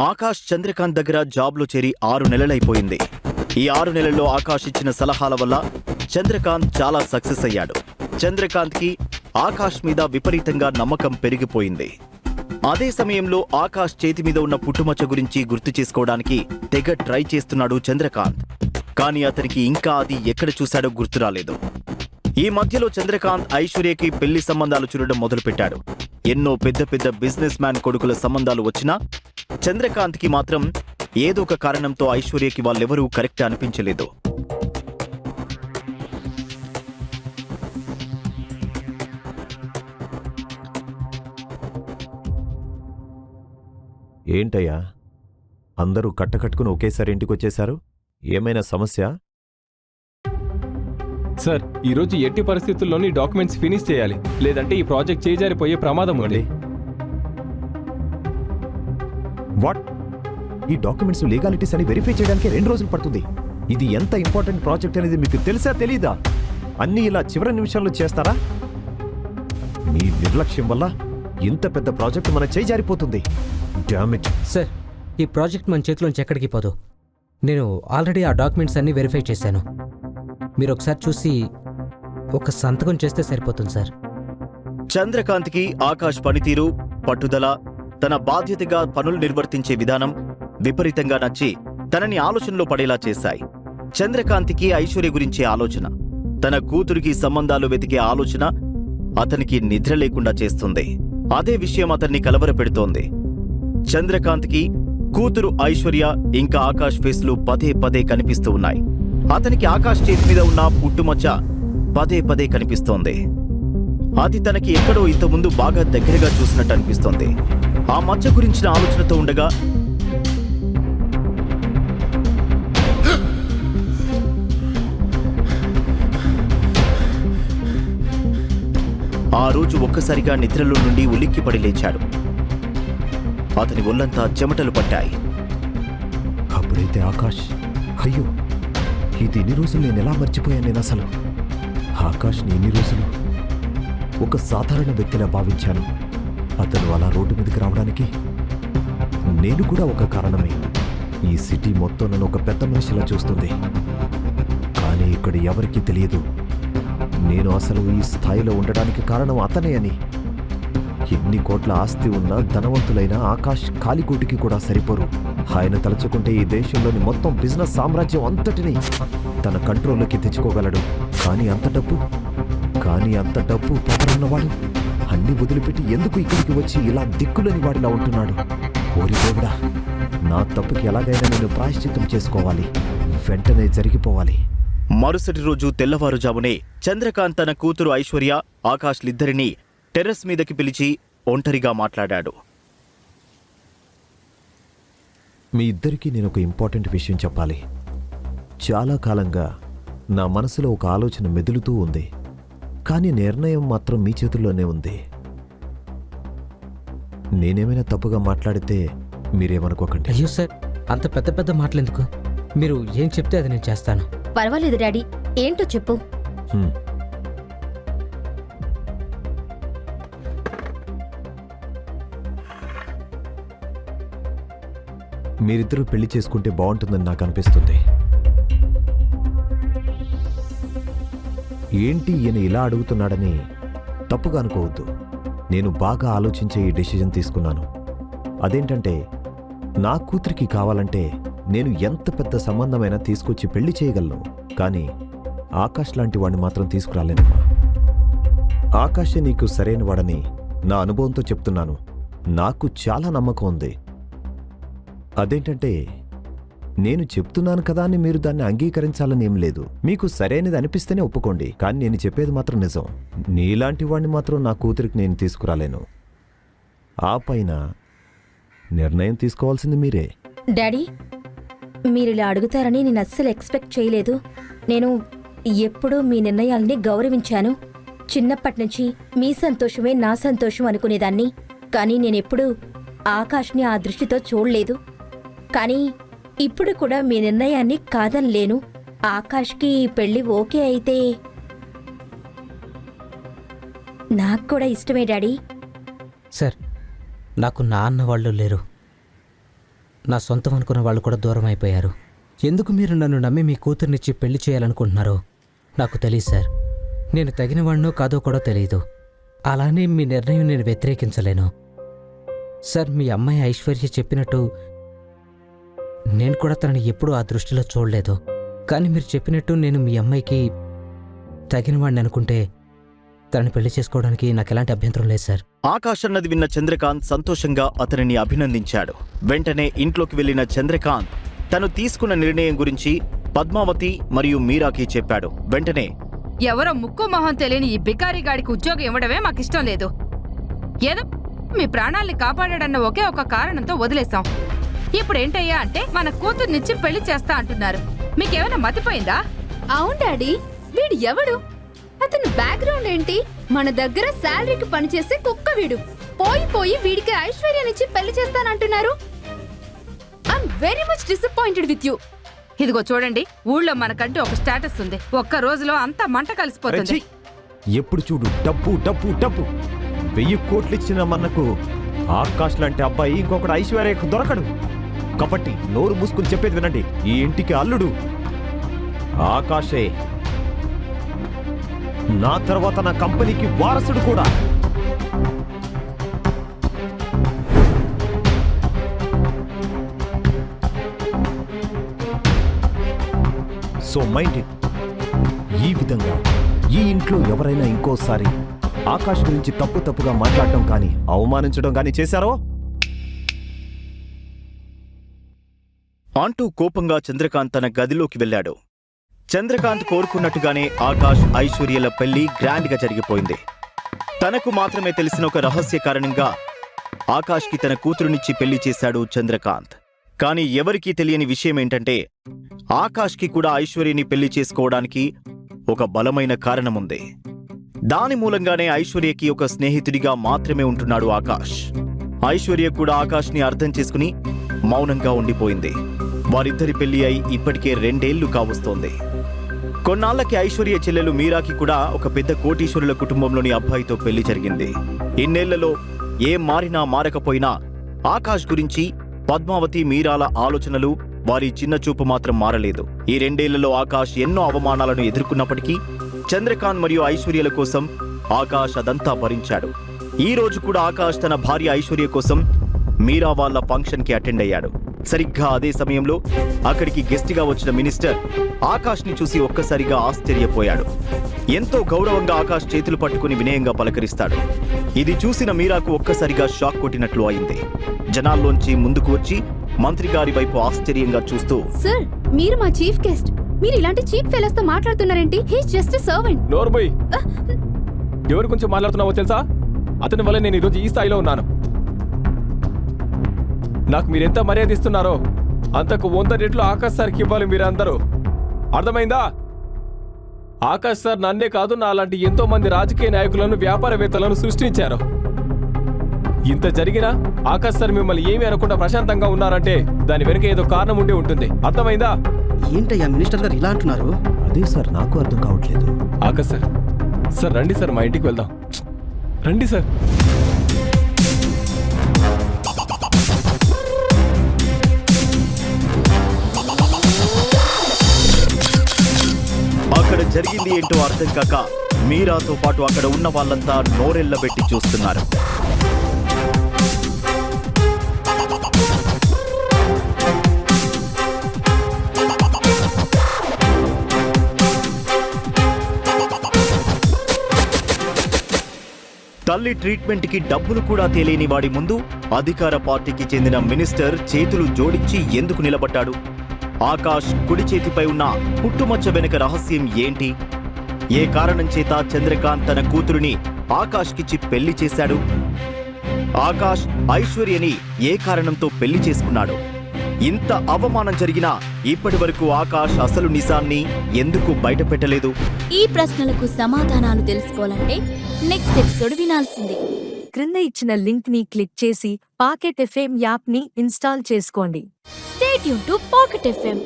ఆకాష్ చంద్రకాంత్ దగ్గర జాబ్లో చేరి 6 నెలలైపోయింది. ఈ 6 నెలల్లో ఆకాష్ ఇచ్చిన సలహాల వల్ల చంద్రకాంత్ చాలా సక్సెస్ అయ్యాడు. చంద్రకాంత్కి ఆకాష్ మీద విపరీతంగా నమ్మకం పెరిగిపోయింది. అదే సమయంలో ఆకాష్ చేతి మీద ఉన్న పుట్టుమచ్చ గురించి గుర్తు చేసుకోవడానికి తెగ ట్రై చేస్తున్నాడు చంద్రకాంత్. కానీ అతనికి ఇంకా అది ఎక్కడ చూశాడో గుర్తురాలేదు. ఈ మధ్యలో చంద్రకాంత్ ఐశ్వర్యకి పెళ్లి సంబంధాలు చూడడం మొదలుపెట్టాడు. ఎన్నో పెద్ద పెద్ద బిజినెస్ మ్యాన్ కొడుకుల సంబంధాలు వచ్చినా చంద్రకాంత్కి మాత్రం ఏదో ఒక కారణంతో ఐశ్వర్యకి వాళ్ళెవరూ కరెక్ట్ అనిపించలేదు. ఏంటయ్యా, అందరూ కట్టకట్టుకుని ఒకేసారి ఇంటికొచ్చేశారు? ఏమైనా సమస్య? సార్, ఈరోజు ఎట్టి పరిస్థితుల్లోని డాక్యుమెంట్స్ ఫినిష్ చేయాలి, లేదంటే ఈ ప్రాజెక్ట్ చేజారిపోయే ప్రమాదం ఉంది. వాట్? ఈ డాక్యుమెంట్స్ లీగాలిటీస్ అని వెరిఫై చేయడానికి 2 రోజులు పడుతుంది. ఇది ఎంత ఇంపార్టెంట్ ప్రాజెక్ట్ అనేది మీకు తెలుసా తెలీదా? అన్నీ ఇలా చివరి నిమిషంలో చేస్తారా? మీ నిర్లక్ష్యం వల్ల ఇంత పెద్ద ప్రాజెక్ట్ మన చేయి జారిపోతుంది. Damn it. సార్, ఈ ప్రాజెక్ట్ మన చేతిలోంచి ఎక్కడికి పోదు. నేను ఆల్రెడీ ఆ డాక్యుమెంట్స్ అన్నీ వెరిఫై చేశాను. మీరు ఒకసారి చూసి ఒక సంతకం చేస్తే సరిపోతుంది సార్. చంద్రకాంత్కి ఆకాష్ పనితీరు, పట్టుదల, తన బాధ్యతగా పనులు నిర్వర్తించే విధానం విపరీతంగా నచ్చి తనని ఆలోచనలో పడేలా చేశాయి. చంద్రకాంత్కి ఐశ్వర్య గురించే ఆలోచన, తన కూతురికి సంబంధాలు వెతికే ఆలోచన అతనికి నిద్ర లేకుండా చేస్తుంది. అదే విషయం అతన్ని కలవరపెడుతోంది. చంద్రకాంత్కి కూతురు ఐశ్వర్య ఇంకా ఆకాష్ ఫేస్లు పదే పదే కనిపిస్తూ ఉన్నాయి. అతనికి ఆకాష్ చేతి మీద ఉన్న పుట్టుమచ్చ పదే పదే కనిపిస్తోంది. అది తనకి ఎక్కడో ఇంతకుముందు బాగా దగ్గరగా చూసినట్టు అనిపిస్తోంది. ఆ మచ్చ గురించిన ఆలోచనతో ఉండగా ఆ రోజు ఒక్కసారిగా నిద్రలో నుండి ఉలిక్కిపడి లేచాడు. అతని ఒళ్ళంతా చెమటలు పట్టాయి. అప్పుడైతే ఆకాష్, అయ్యో, ఇది ఇన్ని రోజులు నేను ఎలా మర్చిపోయాను? నేను అసలు ఆకాష్ని ఇన్ని రోజులు ఒక సాధారణ వ్యక్తిలా భావించాను. అతను అలా రోడ్డు మీదకి రావడానికి నేను కూడా ఒక కారణమే. ఈ సిటీ మొత్తం నన్ను ఒక పెద్ద మనిషిలా చూస్తుంది. కానీ ఇక్కడ ఎవరికీ తెలియదు నేను అసలు ఈ స్థాయిలో ఉండడానికి కారణం అతనే అని. ఎన్ని కోట్ల ఆస్తి ఉన్నా ధనవంతులైన ఆకాష్ కాలిగూటికి కూడా సరిపోరు. ఆయన తలుచుకుంటే ఈ దేశంలోని మొత్తం బిజినెస్ సామ్రాజ్యం అంతటినీ తన కంట్రోల్లోకి తెచ్చుకోగలడు. కానీ అంత డబ్బు పవరున్నవాడు అన్ని వదిలిపెట్టి ఎందుకు ఇక్కడికి వచ్చి ఇలా దిక్కులేని వాడిలా ఉంటున్నాడు? ఓరి దేవుడా, నా తప్పుకి ఎలాగైనా నేను ప్రాయశ్చిత్తం చేసుకోవాలి, వెంటనే జరిగిపోవాలి. మరుసటి రోజు తెల్లవారుజామునే చంద్రకాంత్ తన కూతురు ఐశ్వర్య, ఆకాష్లిద్దరినీ టెర్రస్ మీదకి పిలిచి ఒంటరిగా మాట్లాడాడు. మీ ఇద్దరికీ నేను ఒక ఇంపార్టెంట్ విషయం చెప్పాలి. చాలా కాలంగా నా మనసులో ఒక ఆలోచన మెదులుతూ ఉంది. కానీ నిర్ణయం మాత్రం మీ చేతుల్లోనే ఉంది. నేనేమైనా తప్పుగా మాట్లాడితే మీరేమనుకోకండి. అయ్యో సార్, అంత పెద్ద పెద్ద మాటలెందుకు? మీరు ఏం చెప్తే అది నేను చేస్తాను. పర్వాలేదు డాడీ, ఏంటో చెప్పు. మీరిద్దరూ పెళ్లి చేసుకుంటే బాగుంటుందని నాకు అనిపిస్తుంది. ఏంటి ఈయన ఇలా అడుగుతున్నాడని తప్పుగా అనుకోవద్దు. నేను బాగా ఆలోచించే ఈ డెసిజన్ తీసుకున్నాను. అదేంటంటే, నా కూతురికి కావాలంటే నేను ఎంత పెద్ద సంబంధమైనా తీసుకొచ్చి పెళ్లి చేయగలను. కానీ ఆకాష్ లాంటి వాడిని మాత్రం తీసుకురాలేనమ్మా. ఆకాషే నీకు సరైన వాడని నా అనుభవంతో చెప్తున్నాను. నాకు చాలా నమ్మకం ఉంది. అదేంటంటే, నేను చెప్తున్నాను కదా అని మీరు దాన్ని అంగీకరించాలని ఏం లేదు. మీకు సరైనది అనిపిస్తేనే ఒప్పుకోండి. కానీ నేను చెప్పేది మాత్రం నిజం. నీలాంటి వాడిని మాత్రం నా కూతురికి నేను తీసుకురాలేను. ఆ పైన నిర్ణయం తీసుకోవాల్సింది మీరే. డాడీ, మీరిలా అడుగుతారని నేను అస్సలు ఎక్స్పెక్ట్ చేయలేదు. నేను ఎప్పుడూ మీ నిర్ణయాల్ని గౌరవించాను. చిన్నప్పటి నుంచి మీ సంతోషమే నా సంతోషం అనుకునేదాన్ని. కానీ నేనెప్పుడూ ఆకాష్ని ఆ దృష్టితో చూడలేదు. కానీ ఇప్పుడు కూడా మీ నిర్ణయాన్ని కాదనలేను. ఆకాష్కి పెళ్లి ఓకే అయితే నాకు కూడా ఇష్టమే డాడీ. సార్, నాకు నాన్న వాళ్ళు లేరు. నా సొంతం అనుకున్న వాళ్ళు కూడా దూరం అయిపోయారు. ఎందుకు మీరు నన్ను నమ్మి మీ కూతుర్నిచ్చి పెళ్లి చేయాలనుకుంటున్నారో నాకు తెలియదు సార్. నేను తగిన వాడినో కాదో కూడా తెలియదు. అలానే మీ నిర్ణయం నేను వ్యతిరేకించలేను సార్. మీ అమ్మాయి ఐశ్వర్య చెప్పినట్టు నేను కూడా తనని ఎప్పుడూ ఆ దృష్టిలో చూడలేదు. కానీ మీరు చెప్పినట్టు నేను మీ అమ్మాయికి తగిన వాడిని అనుకుంటే తనని పెళ్లి చేసుకోవడానికి నాకు ఎలాంటి అభ్యంతరం లేదు సార్. ఆకాష్ అన్నది విన్న చంద్రకాంత్ సంతోషంగా అతనిని అభినందించాడు. వెంటనే ఇంట్లోకి వెళ్లిన చంద్రకాంత్ తను తీసుకున్న నిర్ణయం గురించి పద్మావతి మరియు మీరాకి చెప్పాడు. వెంటనే ఎవరో ముక్కు మొహం తెలియని ఈ బికారిగాడికి ఉద్యోగం ఇవ్వడమే మాకిష్టం లేదు. ఏదో మీ ప్రాణాల్ని కాపాడాడన్న ఒకే ఒక కారణంతో వదిలేశాం. ఇప్పుడేంటయ్యా అంటే మన కూతుర్నిచ్చి పెళ్లి చేస్తా అంటున్నారు. మీకేమైనా మతిపోయిందా? అవును డాడీ, వీడు ఎవడు? అతని బ్యాక్గ్రౌండ్ ఏంటి? మన దగ్గర శాలరీకి పనిచేసే కుక్క వీడు. పోయి వీడికి ఐశ్వర్యానిచ్చి పెళ్లి చేస్తానంటున్నారు. I'm very much disappointed with you. ఇదిగో చూడండి, ఊళ్ళో మనకంటూ ఒక స్టేటస్ ఉంది. ఒక్క రోజులో అంతా మంట కలిసిపోతుంది. ఎప్పుడు చూడు డబ్బు డబ్బు డబ్బు. 1000 కోట్లు ఇచ్చిన మనకు ఆకాష్ లాంటి అబ్బాయి ఇంకొకటి ఐశ్వర్యకు దొరకడు. కాబట్టి నోరు మూసుకుని చెప్పేది వినండి. ఈ ఇంటికి అల్లుడు ఆకాశే. నా తర్వాత నా కంపెనీకి వారసుడు కూడా. So mind it. ఈ విధంగా ఈ ఇంట్లో ఎవరైనా ఇంకోసారి ఆకాష్ గురించి తప్పుగా మాట్లాడటం కానీ అవమానించడం కానీ చేశారో అంటూ కోపంగా చంద్రకాంత్ తన గదిలోకి వెళ్ళాడు. చంద్రకాంత్ కోరుకున్నట్టుగానే ఆకాష్ ఐశ్వర్యల పెళ్లి గ్రాండ్గా జరిగిపోయింది. తనకు మాత్రమే తెలిసిన ఒక రహస్య కారణంగా ఆకాష్కి తన కూతురునిచ్చి పెళ్లి చేశాడు చంద్రకాంత్. కానీ ఎవరికీ తెలియని విషయమేంటంటే ఆకాష్కి కూడా ఐశ్వర్యని పెళ్లి చేసుకోవడానికి ఒక బలమైన కారణముంది. దాని మూలంగానే ఐశ్వర్యకి ఒక స్నేహితుడిగా మాత్రమే ఉంటున్నాడు ఆకాష్. ఐశ్వర్య కూడా ఆకాష్ని అర్థం చేసుకుని మౌనంగా ఉండిపోయింది. వారిద్దరి పెళ్లి అయి ఇప్పటికే 2 ఏళ్లు కావస్తోంది. కొన్నాళ్లకి ఐశ్వర్య చెల్లెలు మీరాకి కూడా ఒక పెద్ద కోటీశ్వరుల కుటుంబంలోని అబ్బాయితో పెళ్లి జరిగింది. ఇన్నేళ్లలో ఏం మారినా మారకపోయినా ఆకాష్ గురించి పద్మావతి మీరాల ఆలోచనలు, వారి చిన్న చూపు మాత్రం మారలేదు. ఈ 2 ఏళ్లలో ఆకాష్ ఎన్నో అవమానాలను ఎదుర్కొన్నప్పటికీ చంద్రకాంత్ మరియు ఐశ్వర్యల కోసం ఆకాష్ అదంతా భరించాడు. ఈ రోజు కూడా ఆకాష్ తన భార్య ఐశ్వర్య కోసం మీరా వాళ్ళ ఫంక్షన్కి అటెండ్ అయ్యాడు. సరిగ్గా అదే సమయంలో అక్కడికి గెస్ట్గా వచ్చిన మినిస్టర్ ఆకాష్ని చూసి ఒక్కసారిగా ఆశ్చర్యపోయాడు. ఎంతో గౌరవంగా ఆకాష్ చేతులు పట్టుకుని వినయంగా పలకరిస్తాడు. ఇది చూసిన మీరాకు ఒక్కసారిగా షాక్ కొట్టినట్లు అయింది. జనాల్లోంచి ముందుకు వచ్చి మంత్రి గారి వైపు ఆశ్చర్యంగా చూస్తూ, సార్, మీరు మా చీఫ్ గెస్ట్. మీరు ఇలాంటి చీఫ్ ఫెలోస్ తో మాట్లాడుతున్నారేంటి? He's just servant. నోర్బోయ్, ఎవరి గురించి మాట్లాడుతున్నావో తెలుసా? అతని వల్ల నేను ఈరోజు ఈ స్థాయిలో ఉన్నాను. నాకు మీరెంత మర్యాద ఇస్తున్నారో అంతకు 100 రెట్లు ఆకాష్ సార్కి ఇవ్వాలి మీరందరూ. అర్థమైందా? ఆకాష్ సార్ నన్నే కాదు, నా లాంటి ఎంతో మంది రాజకీయ నాయకులను, వ్యాపారవేత్తలను సృష్టించారు. ఇంత జరిగినా ఆకాష్ సార్ మిమ్మల్ని ఏమీ అనకుండా ప్రశాంతంగా ఉన్నారంటే దాని వెనుక ఏదో కారణం ఉండి ఉంటుంది. అర్థమైందా? ఏంటయ్యా మినిస్టర్ గారు ఇలా అంటున్నారు? అదే సార్, నాకు అర్థం కావట్లేదు. ఆకాష్ సార్, సార్ రండి సార్, మా ఇంటికి వెళ్దాం. రండి సార్. అక్కడ జరిగింది ఏంటో అర్థం కాక మీరాతో పాటు అక్కడ ఉన్న వాళ్ళంతా నోరెళ్లబెట్టి చూస్తున్నారు. తల్లి ట్రీట్మెంట్కి డబ్బులు కూడా తెలియని వాడి ముందు అధికార పార్టీకి చెందిన మినిస్టర్ చేతులు జోడించి ఎందుకు నిలబడ్డాడు? ఆకాష్ కుడి చేతిపై ఉన్న పుట్టుమచ్చ వెనుక రహస్యం ఏంటి? ఏ కారణం చేత చంద్రకాంత్ తన కూతురుని ఆకాష్కిచ్చి పెళ్లి చేశాడు? ఆకాష్ ఐశ్వర్యని ఏ కారణంతో పెళ్లి చేసుకున్నాడు? ఇంత అవమానం జరిగినా ఇప్పటి వరకు ఆకాష్ అసలు నిజాన్ని ఎందుకు బయటపెట్టలేదు? ఈ ప్రశ్నలకు సమాధానాలు తెలుసుకోవాలంటే నెక్స్ట్ ఎపిసోడ్ వినాల్సిందే. క్రింద ఇచ్చిన లింక్ ని క్లిక్ చేసి పాకెట్ ఎఫ్ఎం యాప్ ని ఇన్స్టాల్ చేసుకోండి. Stay tuned to Pocket FM.